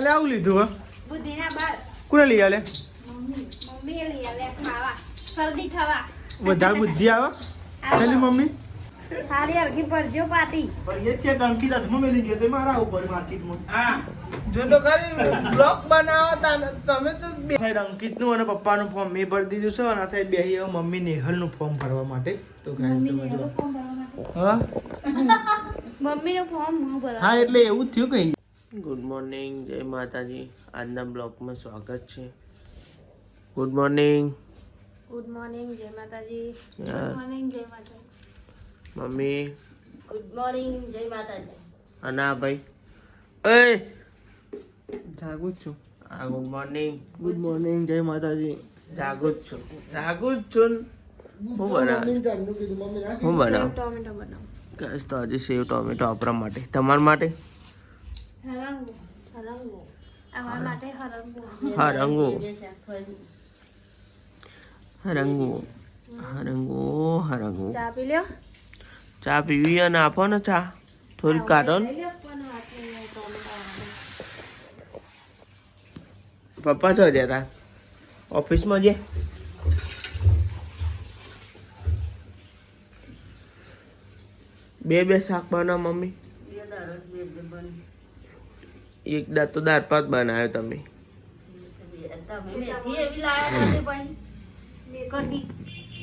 લે આવું લીધું હે બુદ્ધિના બાળ કોને લઈ આલે મમ્મી લઈ આલે ખાવા શરદી થવા વધારે બુદ્ધિ આવે ચાલી મમ્મી સારી હરખી પડજો પાટી પણ એ છે ટંકી દસ મમ્મી લઈ ગયો તો મારા ઉપર માર્કેટમાં હા જો તો ખરી બ્લોક બનાવતા તમે તો બે સાઈડ અંકિતનું અને પપ્પાનું ફોર્મ મેં ભરી દીધું છે અને આ સાઈડ બેહી મમ્મી નેહલનું ફોર્મ ભરવા માટે તો ગાઈસ સમજો હા મમ્મીનું ફોર્મ હું ભરવા હા એટલે એવું જ થયું કઈ ગુડ મોર્નિંગ જય માતાજી આજના બ્લોગમાં સ્વાગત છે ગુડ મોર્નિંગ ગુડ મોર્નિંગ જય માતાજી યાર. ગુડ મોર્નિંગ જય માતાજી મમ્મી ગુડ મોર્નિંગ જય માતાજી અને આ ભાઈ એ જાગું જ છું આ ગુડ મોર્નિંગ ગુડ મોર્નિંગ જય માતાજી જાગું જ છું હું બનાવ હું બનાવ ટોમેટો બનાવો ગાઈસ તો આજે સેવ ટોમેટો આપણા માટે તમારા માટે હરંગો અમારા માટે હરંગો હરંગો હરંગો હરંગો હરંગો ચા પી લ્યો ચા પીવી અને આપો ને ચા થોડી કાઢો ને લઈ લ્યો પણ આટલું ટોમેટો પપ્પા છો જતા ઓફિસમાં જે બે શાક બનાવ મમ્મી એક દાળ તો દાળ ભાત બનાવ્યો તમે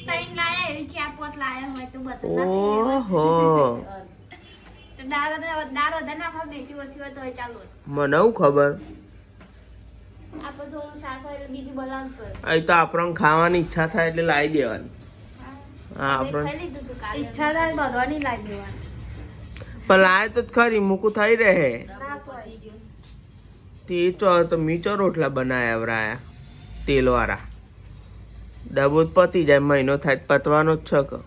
તૈન લાયા એવી ચાર પોટ લાયા હોય તો બતા ઓહો તો દાળ વધારે નાખો મેથી ઓછી હોય તો ચાલુ મને હું ખબર આપણે થોડું શાક હોય એટલે બીજું બનાવવું પડે અહીં તો આપણને ખાવાની ઈચ્છા થાય એટલે લાવી દેવાની હા આપણે ઈચ્છા થાય બધવાની લાવી દેવાની પણ લાવે તો જ ખરી મૂકું થઈ રહે તે તો મીચો રોટલા બનાવ્યા વરાયા તેલવાળા ડબો જ પતી જાય મહિનો થાય પતવાનો જ છે કે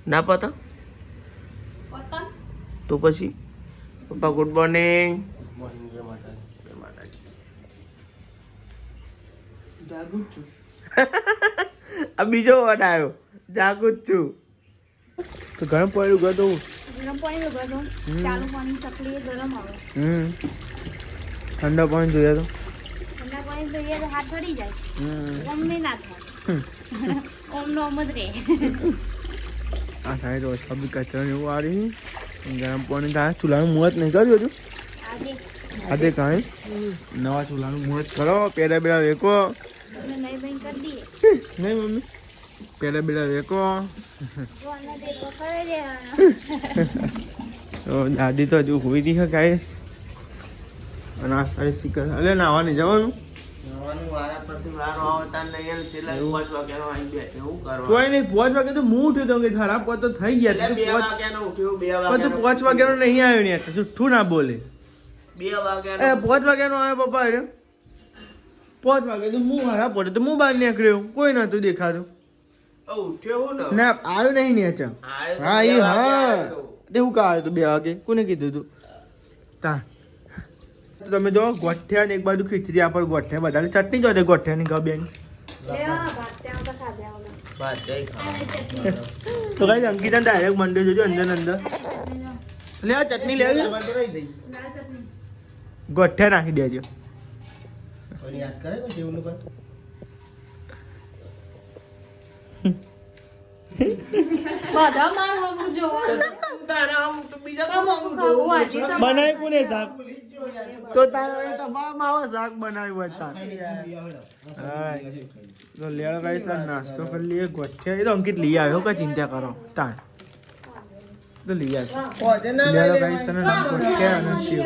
ના પતા પતંગ તો પછી પપ્પા ગુડ મોર્નિંગ જાગું જ છું આ બીજો વર્ડ આવ્યો જાગું જ છું તો ગરમ પાણી ગયો તો ગરમ પાણી ગરમ ચાલુ પાણી તકલીફ ગરમ આવે ઠંડા પાણી જોઈએ તો ઠંડા પાણી જોઈએ તો હાથ ચડી જાય ગમે ના થાય ઓમ નો ઓમ જ રે આ સાઈડ ઓછા બી કચરા એવું આ રહી ગરમ પાણી થાય ચૂલાનું મુહૂર્ત નહીં કર્યું હજુ આજે આજે કાંઈ નવા ચૂલાનું મુહૂર્ત કરો પેલા બેલા વેકો અમે નહીં બંધ કરી દઈએ નહીં મમ્મી પેલા બેલા વેકો જોવાના દેખો કરે રે તો દાદી તો હજુ હોઈ રહી છે ગાઈસ અને આ સાઈડ ચિકન અલે નાવાની જવાનું કોઈ નહીં 5 વાગે તો હું ઉઠ્યો તો કે ખરાબ પોત તો થઈ ગયા તું 5 વાગ્યાનો નહીં આવ્યો ને જુઠ્ઠું ના બોલે 5 વાગ્યાનો આવ્યો પપ્પા રે 5 વાગે તો હું હારા પડે તો હું બહાર નીકળ્યો કોઈ નતું દેખાતું ના આવ્યો નહીં ને અચ્છા હા એ હા તે હું કા આવ્યો તો 2 વાગે કોને કીધું તું તા તમે જો ગોઠિયા ને એક બાજુ ખીચડી આપણ ગોઠિયા વધારે ચટણી જો દે ગોઠિયાની ગા બેન તો કઈ અંકિતા ડાયરેક્ટ મંડે જોજો અંદર અંદર લે આ ચટણી લેવી ગોઠિયા નાખી દેજો બધા માર હોવું જોવાનું બનાવી કોને શાક તો તારે તમારા માવા શાક બનાવ્યું હોય તાર તો લેવા ગાઈ તાર નાસ્તો કરી લઈએ ગોઠિયા એ તો અંકિત લઈ આવ્યો કે ચિંતા કરો તાર તો લઈ આવ્યો લેવા ગાઈ તને ગોઠિયા અને સેવ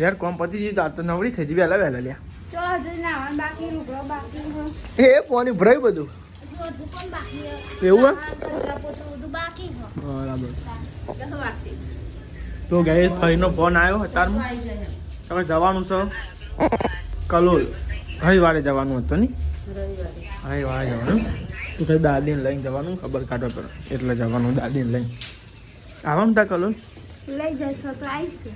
યાર કોમ પતી જઈ તાર તો નવડી થઈ જઈ વહેલા વહેલા લ્યા ચો હજુ નાવાનું બાકી રૂપડો બાકી એ પાણી ભરાયું બધું બધું પણ બાકી એવું કચરા પોતું બધું બાકી બરાબર કસો વાગતી તો ગાઈ ફરીનો ફોન આવ્યો અત્યારમાં તમે જવાનું છો કલોલ રવિવારે જવાનું હતું ને રવિવારે જવાનું તો કઈ દાદીને લઈને જવાનું ખબર કાઢો કરો એટલે જવાનું દાદીને લઈને આવવાનું તા કલોલ લઈ જશો તો આવીશું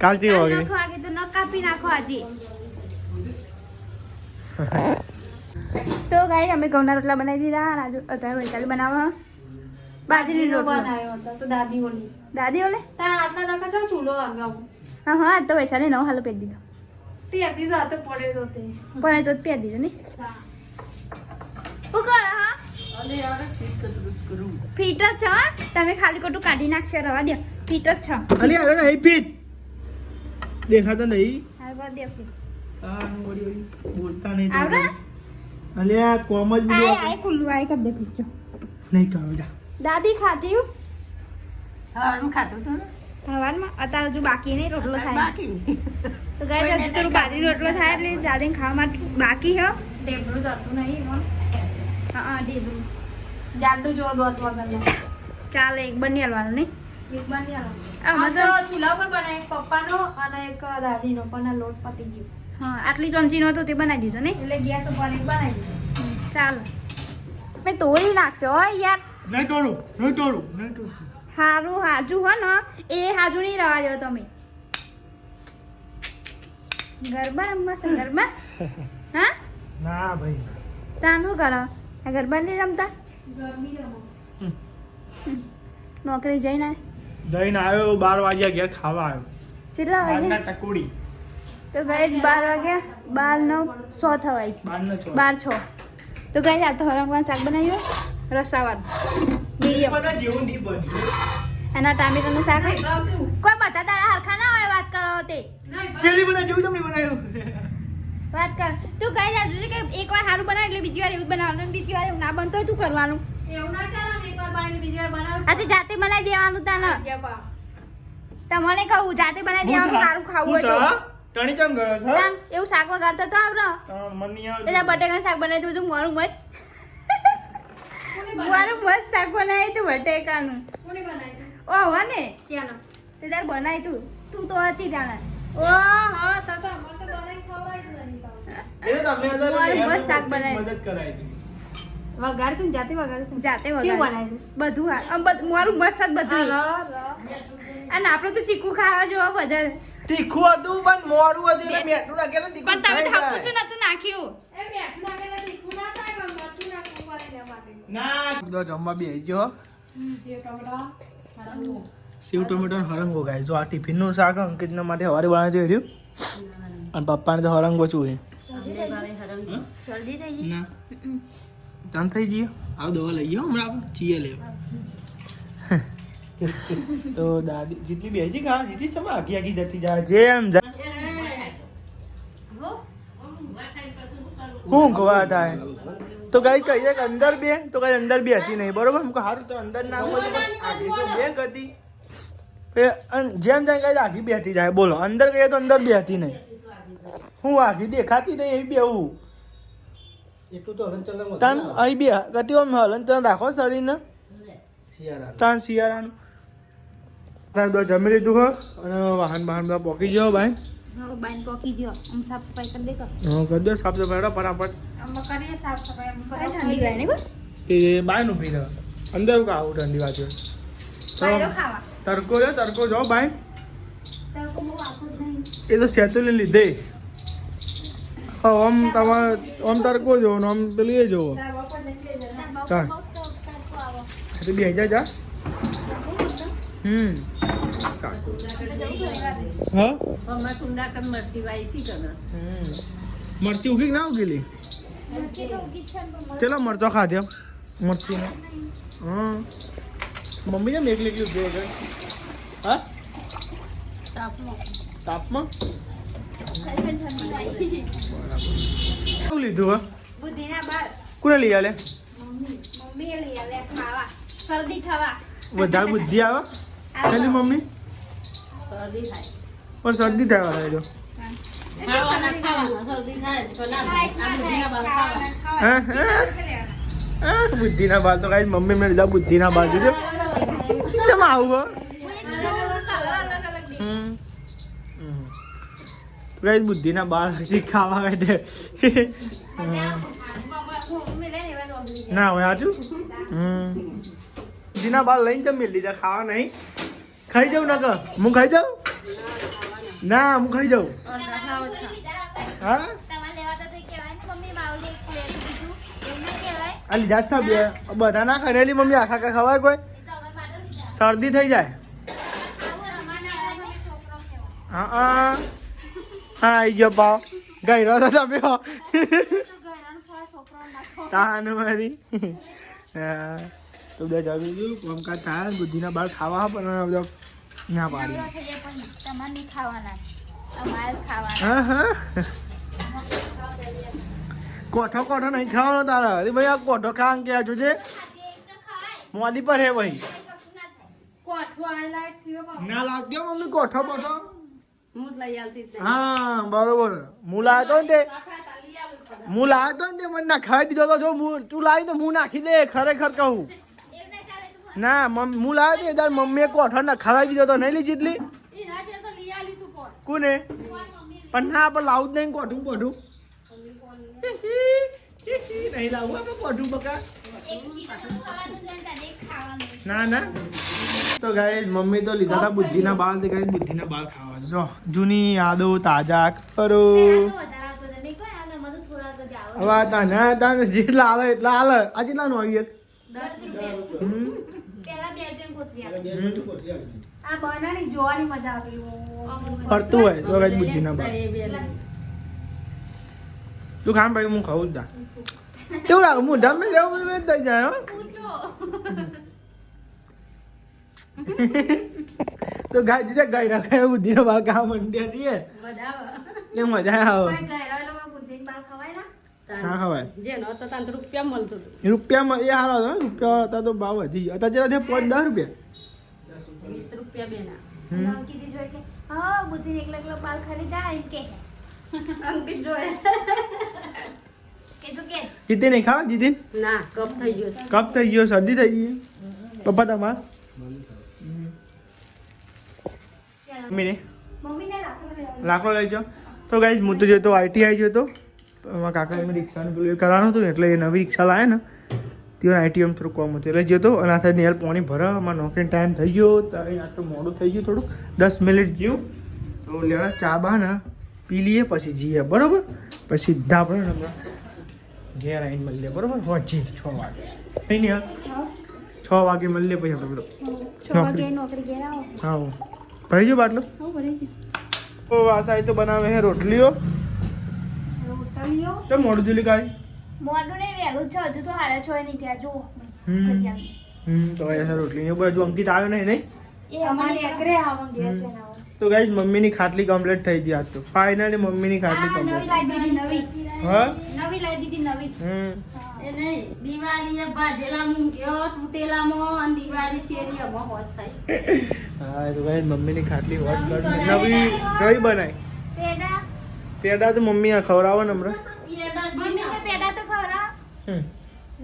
કાલથી વાગે વાગે તો ન કાપી નાખો આજે તો ગાઈ અમે ઘઉંના રોટલા બનાવી દીધા અને આજે અત્યારે વૈશાલી બનાવવા બાજરીનો રોટલો બનાવ્યો હતો તો દાદી ઓલી દાદી ઓલે તાર આટલા દાખા છે ચૂલો આગાઉ હા હા આજ તો વૈશાલી નવો હાલો પહેરી દીધો પહેરતી જાતે પડે તો તે પણ એ તો જ પહેરી દીધો ને શું કરો હા અલે યાર ફિટ કરું કરું ફીટ જ છો હા? તમે ખાલી ખોટું કાઢી નાખશો રવા દો ફીટ જ છો અલે યાર નહીં ફિટ દેખાતો નહીં હાલ કરી દો ફીટ આ વળી બોલતા નહીં આવડે અલે આ કોમ જ આય બીજું આય ખુલ્લું આય કરી દે ફીટ જો નહીં કરો જા દાદી ખાતી હું ખાવાનું ખાતું હતું ને હવારમાં અત્યારે હજુ બાકી નહીં રોટલો થાય બાકી તો ગાય હજુ થોડું બાજરી રોટલો થાય એટલે દાદીને ખાવા માટે બાકી હે ટેબલું જતું નહીં એમાં હા દીધું જાડું જો દોત વગર ચાલે એક બની હાલવાનું નહીં એક બાંધી આલો આમાં તો ચૂલા પર બનાય એક પપ્પાનો અને એક દાદીનો પણ આ લોટ પતી ગયો હા આટલી ચમચીનો હતો તે બનાવી દીધો ને એટલે ગેસ ઉપર એક બનાવી દીધો ચાલો મેં તોડી નાખશો હો યાર નહીં તોડું નહીં તોડું નહીં તોડું હારું હાજુ હો ને એ હાજુ નહીં રવા દો તમે ગરબા રમવા છે ગરબા હા ના ભાઈ તાન શું કરો આ ગરબા નહીં રમતા ગરમી રમો નોકરી જઈને જઈને આવ્યો 12 વાગ્યા ઘેર ખાવા આવ્યો કેટલા વાગે બારના ટકોડી તો ગઈ 12 વાગ્યા 12 9 100 થવાય બારના છો 12 6 તો ગઈ આ તો હરંગવાનું શાક બનાવ્યું રસાવાળું મીડિયમ મને જેવું નહીં બન્યું એના ટામેટાનું શાક હોય. ગાવતું કોઈ બધા તારા હરખા ના હોય વાત કરો તે નહીં પેલી બના જેવું તમને બનાવ્યું વાત કર તું કઈ જા કે એકવાર સારું બનાવે એટલે બીજી વાર એવું જ બનાવવાનું અને બીજી વાર એવું ના બનતો હોય તું કરવાનું એવું ના ચાલે ને એકવાર બનાવી બીજી વાર બનાવ આ તે જાતે બનાવી દેવાનું તને તમને કહું જાતે બનાવી દેવાનું સારું ખાવું હોય તો ટણી ચમ ગયો છે તાન એવું શાક વગાડતો તો આવડો મની એટલે બટેકાનું શાક બનાવી દીધું મારું મત મારું મસ્ત શાક બનાવી તું બટેકાનું કોને બનાવી ઓ હો ને ક્યાંનો તે તાર બનાવી તું તો હતી તારા ઓ હા તો અમને તો બનાવી ખવડાવી જ નહીં તો એ તમને અંદર મારું મસ્ત શાક બનાવ્યું. મદદ કરાવી હતી વગાડતું ને જાતે વગાડતું જાતે કેવું વગાડ્યું. બનાવ્યું? બધું મારું મસ્ત જ બધું અને આપણે તો ચીકુ ખાવા જોવા બધા તીખું હતું પણ મોરું હતું એટલે મેઠું નાખેલું તીખું પણ તમે થઈ ઠાકું જાય. નતું નાખ્યું એ બેઠું નાખેલા તીખું ના થાય પણ મરચું નાખવું પડે એના માટે ના તો જમવા બેસી ગયો જે ટમેટા હરંગો સેવ ટમેટો હરંગો ગાય જો આ ટિફિનનું શાક અંકિતના માટે સવારે બનાવી રહ્યું અને પપ્પાને તો હરંગો છું એ જલ્દી થઈ ગઈ ના ચાલ થઈ જઈએ આવ દવા લઈ ગયો હમણાં આપણે ચીએ લેવા તો દાદી જેટલી બેસી કા જેટલી સમય આગી આગી જતી જાય જેમ હું ગવા થાય તો ગાઈ કહીએ કે અંદર બે તો કઈ અંદર બે હતી નહીં બરોબર હું સારું તો અંદર ના હોય તો આગી તો બે હતી જેમ જેમ કઈ આગી બે હતી જાય બોલો અંદર કહીએ તો અંદર બે હતી નહીં હું આગી દેખાતી નહીં એવી બેવું તાન અહીં બે ગતિ આમ હલન તને રાખો શરીરને તાન શિયાળાનું તાન તો જમી લીધું હો અને વાહન બહાન બધા પોકી ગયો ભાઈ હા બાઈન પોકી ગયો આમ સાફ સફાઈ કરી દે તો હા કરી દો સાફ સફાઈ કરો ફટાફટ અમે કરીએ સાફ સફાઈ અમે કઈ ઠંડી હોય ને કોઈ એ બાયનું પી રહ્યો અંદર હું આવું ઠંડી વાત બાયરો ખાવા તડકો રે તડકો જાઓ ભાઈ તો બહુ આખું જ નહીં એ તો સેતુને લીધે હા આમ તમારે આમ તડકો જોવો ને આમ પેલું એ જોવો ચાલ એટલે બે હજાર જા હા અમાર કુંડા કમ મરતી વાઈ થી કના મરચી ઉગી કે ના ઉગેલી ચલો મરચો ખાધ્યો મરચી ને હા મમ્મી ને એકલી એકલી ઉગે છે હા તાપમાં શું લીધું હા બુદ્ધિના બાળ કોને લઈ આલે મમ્મી લઈ આલે ખાવા શરદી થવા વધારે બુદ્ધિ આવે એની મમ્મી શરદી થાય પણ શરદી થાય વાળા જો ખાવાના શરદી થાય તો ના આ બુદ્ધિના બાલ ખાવા બુદ્ધિના બાલ તો કઈ મમ્મી મેં લીધા બુદ્ધિના બાલ જોજો કેમ આવું હો કઈ બુદ્ધિના બાલ હજી ખાવા માટે ના હોય આજુ બુદ્ધિના બાલ લઈને જમી લીધા ખાવા નહીં ખાઈ જાઉં ના કર હું ખાઈ જાઉં ના હું ખાઈ જાઉં હા આ લીધા જ સાહેબ બધા ના ખરેલી મમ્મી આખા ખવાય કોઈ શરદી થઈ જાય. હા હા આવી ગયો પાવ ગયરો તો તમે તાનું મારી તો બધા જમી ગયું કોમકાજ થાય બુદ્ધિના બાળ ખાવા પણ બધા ના પાડી. હા હા કોઠો કોઠો નહીં ખાવાનો તારા. અરે ભાઈ આ કોઠો ખાવા કે જોજે મોદી પર હે ભાઈ ના લાગજો મમ્મી કોઠો કોઠો. હું લઈ આવતી જ હા બરોબર હું લાવ્યો તો ને તે હું લાવ્યો તો ને તે મને ના ખાઈ દીધો તો જો તું લાવી તો હું નાખી દે ખરેખર કહું ના હું લાવ્યો તો તાર મમ્મીએ કોઠો ના ખરાઈ દીધો તો નહીં લીધી એટલી ઈ ના જે તો લઈ આલી તું કોણ કોને પણ ના પણ લાવું જ નહીં કોઠું કોઠું નહીં લાવું આપણે કોઠું બકા ના ના તો ગાઈસ મમ્મી તો લીધા હતા બુદ્ધિના બાલ તે ગાઈસ બુદ્ધિના બાલ ખાવા જો જૂની યાદો તાજા કરો. હવે તાના તાને જેટલા આવે એટલા હાલે. આ કેટલાનું આવી એક 10 રૂપિયા ફરતું હોય તો ગાઈસ બુદ્ધિના બાલ તું ખાન ભાઈ હું ખાવું જ દા કેવું લાગે હું ઢમે લેવું બધું થઈ જાય હો. તો ગાય દીધા ગાય રાખે બુદ્ધિનો બાલ ખાવા માંડ્યા છીએ એટલે મજા આવે. હા ખવાય જેનો તો તને રૂપિયા મળતો હતો રૂપિયામાં એ હારો હતો ને રૂપિયા હતા તો ભાવ વધી ગયો અત્યારે જેટલા 10 રૂપિયા 20 રૂપિયા બેના અંકિત જોઈ કે હા બુદ્ધિ એકલા બાલ ખાલી જાય એમ કે અંકિત જોયે કે તું કે જીતે નહીં ખાવા જીતે ના કપ થઈ ગયો છે. કપ થઈ ગયો શરદી થઈ ગઈ પપ્પા તમાર મમ્મીને મમ્મીને લાકડો લઈ જાઓ. તો ગાઈસ હું તો જોયો તો આઈટીઆઈ ગયો તો અમારા કાકાને રિક્ષાનું પેલું એ કરવાનું હતું ને એટલે એ નવી રિક્ષા લાવે ને તેઓ આઈટીએમ થોડું કોમ હતું એટલે ગયો તો અને આ સાઈડ નેલ પાણી ભરા અમારે નોકરીનો ટાઈમ થઈ ગયો ત્યારે આ તો મોડું થઈ ગયું થોડુંક 10 મિનિટ જેવું તો લેવા ચા બા ને પી લઈએ પછી જઈએ બરોબર પછી સીધા આપણે હમણાં ઘેર આવીને મળીએ બરોબર હોજી 6 વાગે નહીં ને 6 વાગે મળીએ પછી આપણે નોકરી ગયા આવો હા ભરી ગયો બાટલો તો આ સાઈડ તો બનાવે છે રોટલીઓ તો મોડું જુલી કાઢી મોડું ને વહેલું છે હજુ તો 6:30 નહીં થયા જો તો ऐसा રોટલી ને બધું અંકિત આવ્યો નહીં નહીં એ અમારી એકરે આવા ગયા છે ના તો ગાઈસ મમ્મીની ખાટલી કમ્પ્લીટ થઈ ગઈ આજ તો ફાઇનલી મમ્મીની ખાટલી નવી કમ્પ્લીટ લાવી દીધી હા નવી લાવી દીધી નવી એ નહીં દિવાળી ભાજેલા મૂક્યો તૂટેલામાં અને દિવાળી ચેરીમાં હોશ થાય હા તો ગાઈસ મમ્મીની ખાટલી હોત કર નવી બનાવી પેડા પેડા તો મમ્મી આ ખવડાવો ને હમણાં મમ્મી કે પેડા તો ખવરા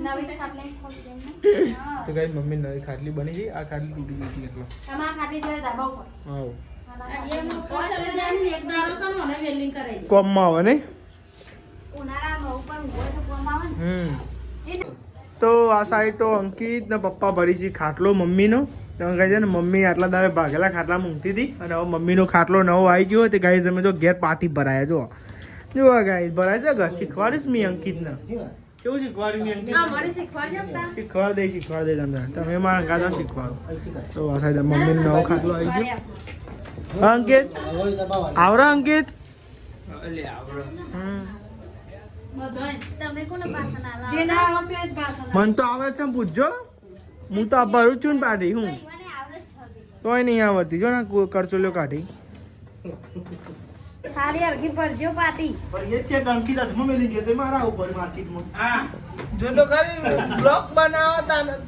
નવી ખાટલી ખોલી હા તો ગાઈસ મમ્મી નવી ખાટલી બની ગઈ આ ખાટલી તૂટી ગઈ હતી એટલે તમારા ખાટલી જોઈ ધાબા ઉપર હા એનું કોચલે જાની એક દારો છે મને વેલ્ડિંગ કરાવી દે કોમમાં આવે નહીં ઉનાળામાં ઉપર હોય તો કોમ આવે ને તો આ સાઈડ તો અંકિત ને પપ્પા ભરી છે ખાટલો મમ્મીનો તો કહે છે ને મમ્મી આટલા દાડે ભાગેલા ખાટલા મૂકતી હતી અને હવે મમ્મીનો ખાટલો નવો આવી ગયો તે ગાઈઝ અમે જો ઘેર પાટી ભરાયા જો ગાઈઝ ભરાય છે ઘર શીખવાડીશ મી અંકિતને કેવું શીખવાડ્યું મી અંકિત શીખવાડ દે તમને તમે મારા ગાતા શીખવાડો તો આ સાઈડ મમ્મીનો નવો ખાટલો આવી ગયો હા, અંકિત આવરા અંકિત તમે કોને પાછા ના લાવો જે ના આવડતું એ જ ભાષા મન તો આવડે છે પૂછજો હું તો આ ભરું છું ને પાટી હું મને આવડે જ છે તોય નહીં આવડતી જો ને કરચોલીઓ કાઢી થાળી અડધી ભરજો પાટી પણ એ છે અંકિત હાથમાં મેલી ગયો તો મારા ઉપર માર્કેટમાં હા જો તો ખરી બ્લોક બનાવો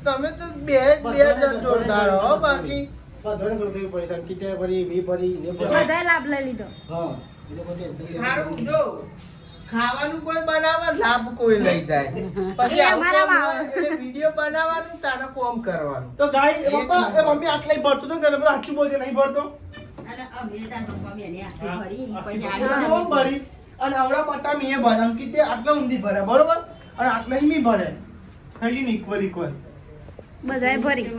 તમે તો બે જણ જોરદાર હો બાકી બધાય લાભ લઈ લીધો સારું જો ખાવાનું કોઈ બનાવે લાભ કોઈ લઈ જાય પછી એ અમારામાં આવે. એટલે વિડિયો બનાવવાનું તારે કોમ કરવાનું તો ગાઈસ પપ્પા એ મમ્મી આટલા ભરતો તો કે આટલું બોલજે નહીં ભરતો અને અમે તાર પપ્પા બેને આખી ભરી પછી આટલું આગળ ભરી અને આવડા પટ્ટા મીએ ભરે અંકિત તે આટલા ઊંધી ભરે બરોબર અને આટલા મી ભરે થઈ ગઈ ઇક્વલ ઇક્વલ બધાય ભરી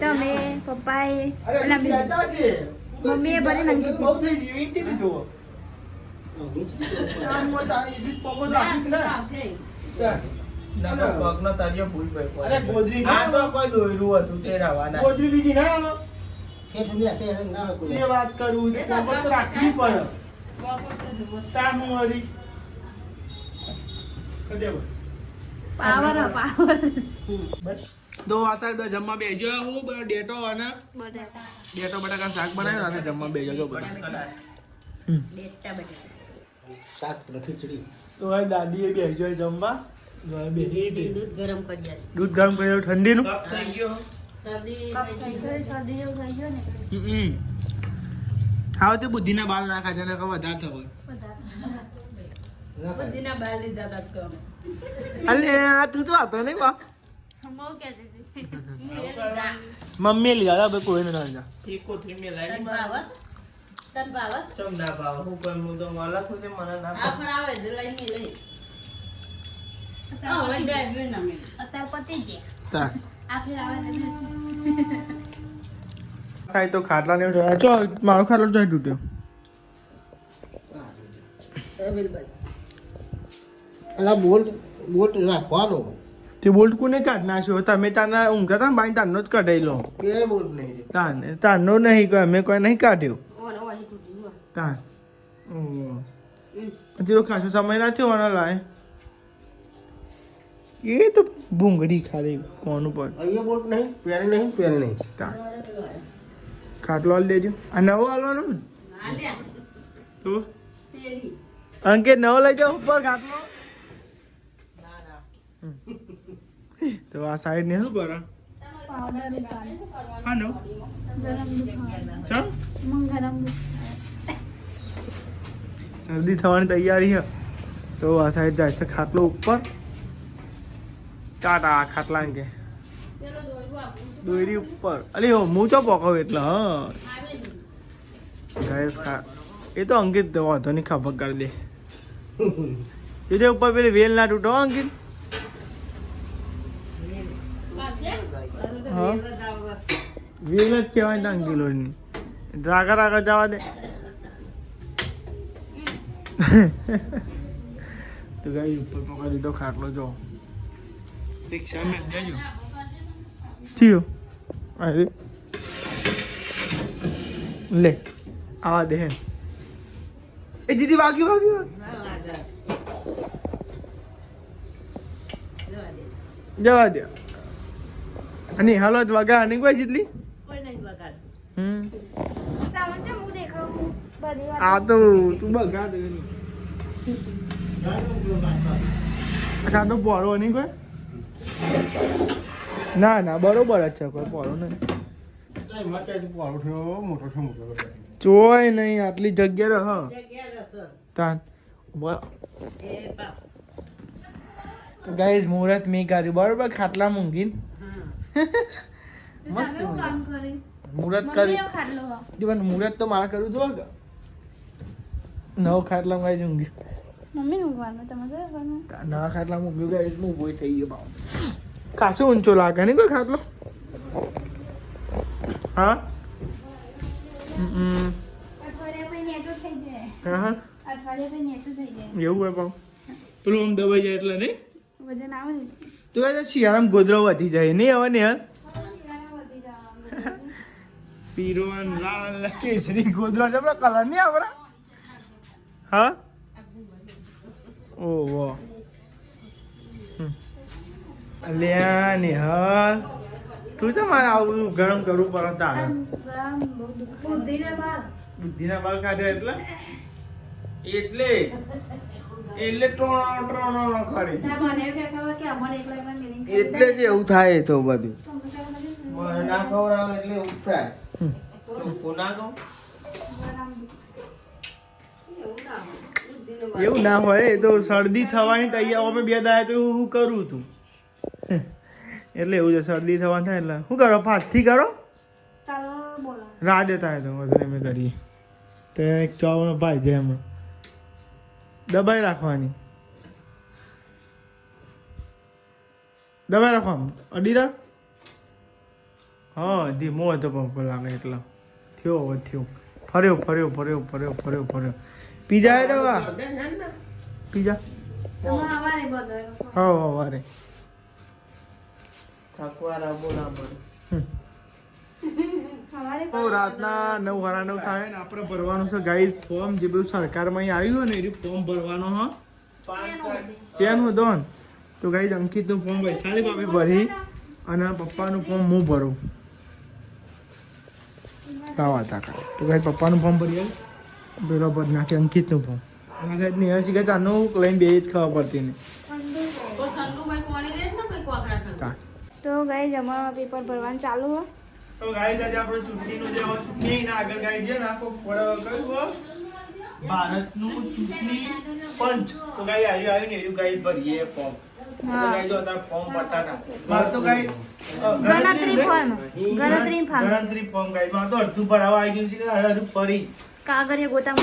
તમે પપ્પાએ અરે અને તું કહેતા છે મમ્મીએ ભરી ને અંકિત બહુ થઈ ગઈ વીંટી ને જુઓ આમ મોટા ઈજી પપ્પો રાખી ને આવશે નકર પગનો તળિયો ભૂલ ભાઈ અરે ગોદરી ના આ તો કોઈ દોયરું હતું તે રવાના ગોદરી બીજી ના આવે ઠેઠ ઊંધિયા ઠેઠ ના હોય કોઈ. એ વાત કરું એ તો તો રાખવી પડે તાર હું વળી કદે પાવર બસ દો આસાર બે જમવા બેજો હું બધા ડેટો અને ડેટો બટાકા શાક બનાવ્યું અને જમવા બેજો જો બધા ડેટા બટેટા શાક ને ખીચડી. તો હવે દાદીએ બેજો જમવા બેજી દૂધ ગરમ કરી આલી. દૂધ ગરમ કર્યું ઠંડીનું કપ થઈ ગયો શરદી શરદી જેવું થઈ ગયું ને હા તે બુદ્ધિના બાલ નાખા છે ને વધારે થવા ના ખાય. બુદ્ધિના બાલ લીધા તા તો અમે. અલે આ તું તો હતો નહીં બા બહુ કહેતી હતી એ લીધા. મમ્મી લીધા હતા કોઈ ને લીધા એક કોથળી તન મેલાઈ ભાવસ? તન ભાવસ? ચમ ના ભાવ હું કરું હું તો માલા ખુદે મને ના આ ભાવ. ફરાવે જ લઈને લઈ. હા, વઈ જાય બી ના મેલે. અત્યારે પતી ગયા તા આ ફેર આવે ને ખાય તો ખાટલા ને ચો મારો ખાટલો જાય તૂટ્યો અલા બોલ્ટ રાખવાનો. તે બોલ્ટ કોને કાઢ નાખ્યો તમે તારના ઊંઘતા હતા ને બાઈ તારનો જ કઢાઈ લો એ બોલ્ટ નહીં રે. તારનો નહીં કોઈ અમે કોઈ નહીં કાઢ્યો ઓને ઓહી તૂટી ગયો. તાર હમ. હજી ખાસો સમય ના થયો આના લાય એ તો ભૂંગળી ખાલી કોનું પર અહીંયા બોલ્ટ નહીં પેરે નહીં. તાર ખાટલો આલી દેજો આ નવો આલવાનો ને ના લ્યા. તો પેરી. અંકિત નવો લઈ જાઓ ઉપર ખાટલો તો આ સાઈડ ને શું કરે હા નો ચાલ શરદી થવાની તૈયારી છે તો આ સાઈડ જાય છે ખાટલો ઉપર ટાટા ખાટલા કે દોરી ઉપર અરે હું ચો પોકાવ એટલે હા ગાઈસ એ તો અંકિત વાંધો નહીં ખબર કરી દે એ ઉપર પેલી વેલ ના તૂટો અંકિત હા વેલ જ કહેવાય ત્યાં કિલોની રાગા જવા દે તો ગાઈ ઉપર પકડી દીધો ખાટલો જો રિક્ષા મેં જજો થયો અરે લે આવા દે એ દીદી વાગ્યું જવા દે અને હાલો જ વાગા અને કોઈ જીતલી આ તો તું બગાડ આ તો પોરો નહીં કોઈ ના બરોબર જ છે કોઈ પોરો નહીં એમાં ક્યાંય પારો થયો મોટો થયો. ચોય નહીં આટલી જગ્યા રહે તાન ગાઈઝ મુહૂર્ત મેં કર્યું બરોબર ખાટલા મૂંગીને મસ્ત મુહૂર્ત કર્યું પણ મુહૂર્ત તો મારા કરવું જો કે નવો ખાટલા ગાઈઝ ઊંઘી મમ્મી ઊંઘવાનું તમે નવા ખાટલા મૂક્યું ગાઈઝ હું ઉભો થઈ ગયો બાવ કાશું ઊંચો લાગે નહીં કોઈ ખાટલો હા અઠવાડિયા પછી નેચો થઈ જાય હા અઠવાડિયા પછી નેચો થઈ જાય એવું હોય પાવ પેલું આમ દબાઈ જાય એટલે નહીં વજન આવે ને તો કહે શિયાળામાં ગોદરો વધી જાય નહીં હવે ને યાર પીરો અને લાલ કેસરી ગોદરા જબરા કલર નહીં આવરા હા ઓહો અલ્યા નિહાલ તું તો મારે આવું ગરમ કરવું પડે તારે બુદ્ધિના બાલ કાઢ્યા એટલે ટોણા ખરી એટલે જ એવું થાય તો બધું મને ના ખવડાવે એટલે એવું થાય. કોના કહું એવું ના હોય એ તો શરદી થવાની તૈયાર અમે બે દાય તો હું કરું તું એટલે એવું છે શરદી થવાનું થાય એટલે શું કરો પાછથી કરો રાહ દેતા હોય તો વધુ અમે કરીએ તો એક ચાવનો ભાઈ છે એમાં દબાઈ રાખવાની અડી રાખ હા ધીમો હતો પંપ લાગે એટલે થયો ફર્યો પીજા પીજા તમે હવારે બધો હા વારે થકવા બોલા મને હવારે તો રાતના 9:30 થાય ને આપણે ભરવાનું છે ગાઈસ ફોર્મ જે બધું સરકારમાં અહીં આવ્યું હોય ને એ ફોર્મ ભરવાનો હ પેન હતો ને તો ગાઈસ અંકિતનું ફોર્મ વૈશાલી ભાભી ભરી અને પપ્પાનું ફોર્મ હું ભરું કાવા તાકા તો ગાઈસ પપ્પાનું ફોર્મ ભરી આવ્યું પેલો ભર નાખે અંકિતનું ફોર્મ અને સાહેબ નિહાસી કે ચાનું લઈને બે જ ખાવા પડતી ને કોઈ ઠંડુ ભાઈ પાણી લે ને કોઈ કોકરા ઠંડુ. તો ગાઈઝ અમારા પેપર ભરવાનું ચાલુ હોય તો ગાઈસ આજે આપણે ચૂંટણીનું જે ચૂંટણી ના આગળ ગાઈ છે ને આખો કયું ભારતનું ચૂંટણી પંચ તો ગાઈ આવ્યું ને એવું ગાઈ ભરીએ ફોર્મ તો ગાઈ જો અત્યારે ફોર્મ ભરતા હતા મારે તો ગાઈ ગણતરી ફોર્મ ગણતરી ફોર્મ ગાઈ મારે તો અડધું ભરાવા આવી ગયું છે કે અડધું ફરી કાગળિયા ગોતામ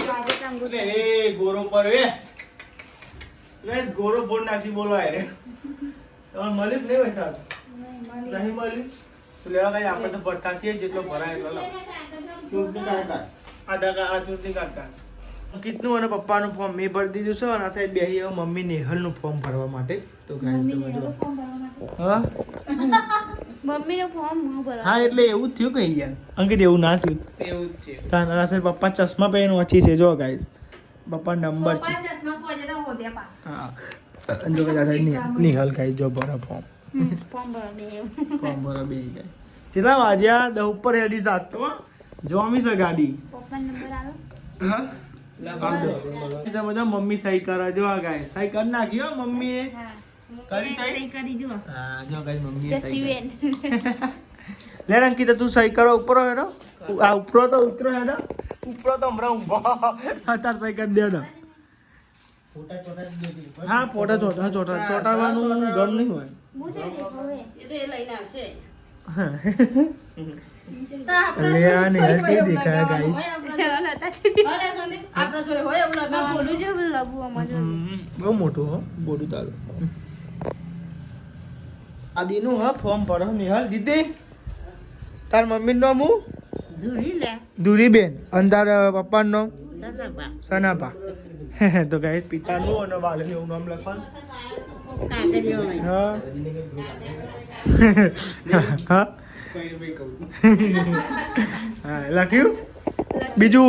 એટલે એ ગોરો પર એ ગાઈસ ગોરો બોર્ડ નાખી બોલવાય રે તમારે મળ્યું જ નહીં હોય સાહેબ નહીં મળ્યું તો લેવા ગાઈ આપણે તો ભરતા છીએ જેટલો ભરાય એટલો લાવ ચૂંટણી કાઢતા. આ ચૂંટણી કાઢતા અંકિતનું અને પપ્પાનું ફોર્મ મેં ભરી દીધું છે અને આ સાઈડ બેહી હવે મમ્મી નેહલનું ફોર્મ ભરવા માટે તો ગાઈસ તમે જો હા મમ્મીનું ફોર્મ હું ભરવા હા એટલે એવું જ થયું કઈ યાર અંકિત એવું ના થયું એવું જ છે તારા સાઈડ પપ્પા ચશ્મા પહેરીને વાંચી છે જો ગાઈસ પપ્પા નંબર છે ચશ્મા પહોંચે તો હોદ્યા પા હા જો કે આ સાઈડ નિહલ ગાઈ જો ભરા ફોર્મ ફોર્મ ભરવા બે ફોર્મ ભરા બે જાય કેટલા વાગ્યા 10 ઉપર હેડી જાત તો જોમી છે ગાડી પપ્પાનો નંબર આલો હા તમે તો મમ્મી સહી કરે જો આ ગાય સહી કરી નાખી હો મમ્મીએ કરી સહી કરી જો હા જો ગાય મમ્મીએ સહી સિવેન લે અંકિત તું સહી કરો ઉપર હેડો આ ઉપરો તો ઉતરો હેડો ઉપરો તો હમણાં ઊંઘો અત્યારે સહી કરી દેડો હા ફોટા ચોટાડવાનું ગમ નહીં હોય હું છે હવે એ તો એ લઈને આવશે. લે આ ને હસી દેખાય ગાઈસ હતા છે અરે સંદીપ, આપણા જોડે હોય એવું લગાવવાનું. બોલું છે બધું લબુ અમાર જો બહુ મોટું હો બોડું તારું આ દીનું હા ફોર્મ ભરો નિહાલ દીદી તાર મમ્મીનું નામ હું ધૂળી લે. ધુરીબેન અને તાર પપ્પાનું નામ સનાબા. સનાપા તો ગાઈસ પિતાનું અને વાલીનું એવું નામ લખવાનું કાગળિયો લઈને. હા હા લખ્યું બીજું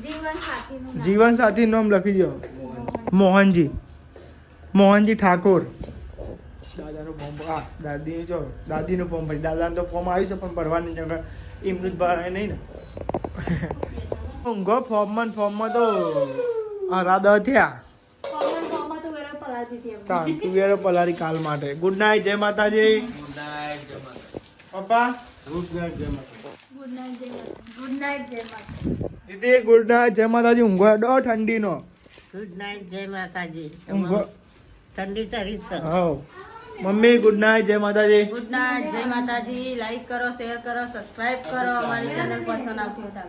જીવન સાથીનું જીવન સાથી નામ લખી દો મોહનજી મોહનજી ઠાકોર દાદાનું ફોર્મ હા દાદી જો દાદીનું ફોર્મ ભરી દાદાનું તો ફોર્મ આવ્યું છે પણ ભરવાની જગ્યા એમનું જ ભરાય નહીં ને ઊંઘો ફોર્મમાં તો રાધા થયા ફોર્મમાં તો વેરા પલાતી હતી એમ. તુવેરો પલારી કાલ માટે ગુડ નાઇટ જય માતાજી પપ્પા ગુડ નાઇટ જય માતા. ગુડ નાઇટ જય માતા. દીદી ગુડ નાઇટ જય માતાજી ઊંઘો ડો ઠંડીનો ગુડ નાઇટ જય માતાજી. ઊંઘો ઠંડી તરી છે. હા મમ્મી ગુડ નાઇટ જય માતાજી ગુડ નાઇટ જય માતાજી. લાઈક કરો, શેર કરો, સબસ્ક્રાઇબ કરો. અમારી ચેનલ પસંદ આવતી હોય તો